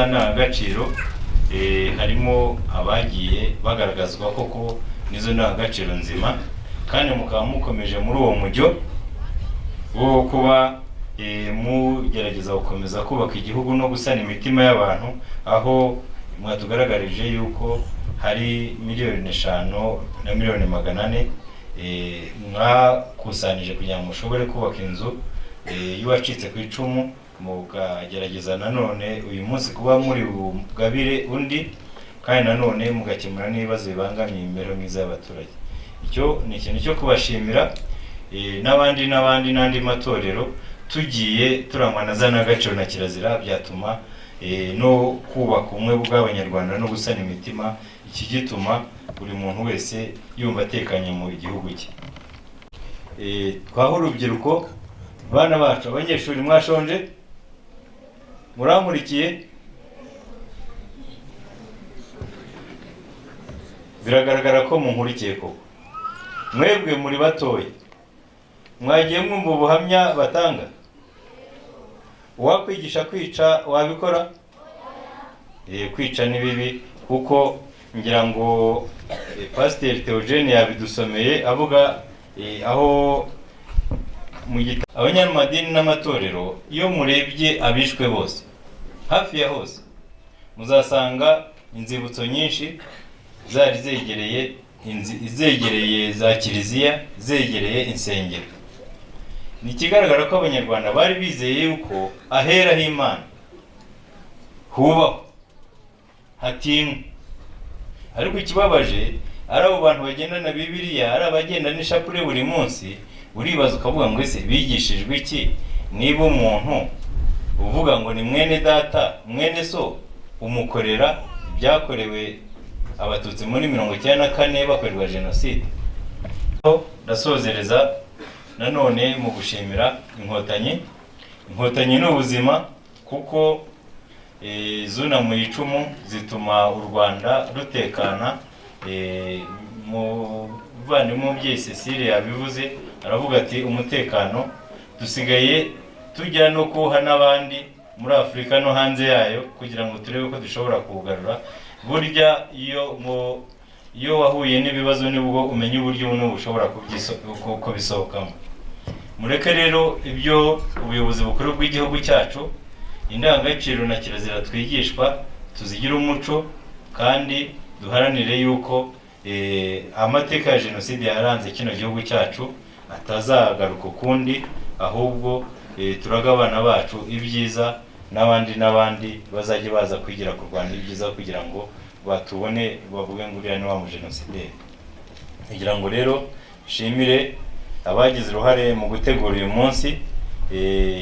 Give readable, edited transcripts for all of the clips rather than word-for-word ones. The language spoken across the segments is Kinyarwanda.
za ndangagaciro harimo abagiye bagaragazwa koko nizo ndangagaciro nzima, kandi mukaba mukomeje muri uwo mujyo wo kuba mugerageza gukomeza kubaka igihugu no gusana imitima y'abantu, aho mwatugaragarije yuko hari 5 na 400,000 mwakusanije kugira ngo mushobore kubaka inzu y'uwacitse ku icumu, mukagerageza nanone uyu munsi kuba muri bugabire undi, kandi nanone mugakemura n'ibibazo bibangamiye imibereho myiza y'abaturage. Icyo ni ikintu cyo kubashimira, n'andi matorero tugiye turangwa na za ndangagaciro na kirazira, byatuma no kubaka ubumwe bw'abanyarwanda no gusana imitima, iki gituma buri muntu wese yumva atekanye mu gihugu cye. Twaho urubyiruko, bana bacu, abanyeshuri mwashonje, muramurikiye, biragaragara ko munkurikiye koko. Mwebwe muri batoye, mwagiye mwumva ubuhamya batanga. Uwakwigisha kwica wabikora? Kwica ni bibi, kuko ngira ngo Pasiteri Theogene yabidusomeye avuga aho mu gitabo abanyamadini n'amatorero, iyo murebye abishwe bose hafi ya hose, muzasanga inzibutso nyinshi zari zegereye za kiliziya, zegereye insengero. Ni ikigaragara ko abanyarwanda bari bizeye yuko ahera h'Imana hubaho hatinywa. Ariko ikibabaje ari abo bantu bagendana Bibiliya, ari abagenda n'ishapure buri munsi, uribaza ukavuga ngo ese bigishijwe iki? Niba umuntu uvuga ngo ni mwene data mwene so, umukorera byakorewe abatutsi muri 1994 bakorerwa jenoside. Ndasozereza nanone mu gushimira inkotanyi n'ubuzima, kuko zuna mu icumu zituma u Rwanda rutekana. Muvandimwe umubyeyi Cecile yabivuze, aravuga ati umutekano dusigaye tujya no kuha n'abandi muri Afurika no hanze yayo, kugira ngo turebe ko dushobora kugarura. Burya iyo wahuye n'ibibazo nibwo umenya uburyo bushobora kubisohokamo. Mureke rero ibyo ubuyobozi bukuru bw'igihugu cyacu, indangagaciro na kirazira twigishwa, tuzigira umuco, kandi duharanire yuko amateka ya jenoside yaranze kino gihugu cyacu atazagaruka ukundi, ahubwo turaga abana bacu ibyiza, n'abandi bazajya baza kwigira ku Rwanda ibyiza, kugira ngo batubone bavuge ngo uriya ni wa mujenosideri. Kugira ngo rero nshimire abagize uruhare mu gutegura uyu munsi,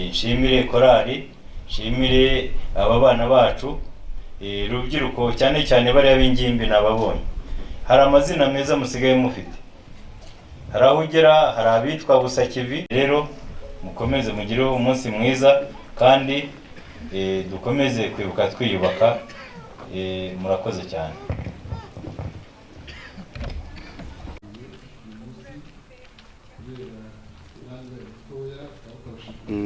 nshimire korali, nshimire aba bana bacu, rubyiruko cyane cyane bariya b'ingimbi nababonye. Hari amazina meza musigaye mufite, hari aho ugera, hari abitwa Busa KIVI. Rero mukomeze mugire umunsi mwiza, kandi dukomeze kwibuka twiyubaka. Murakoze cyane.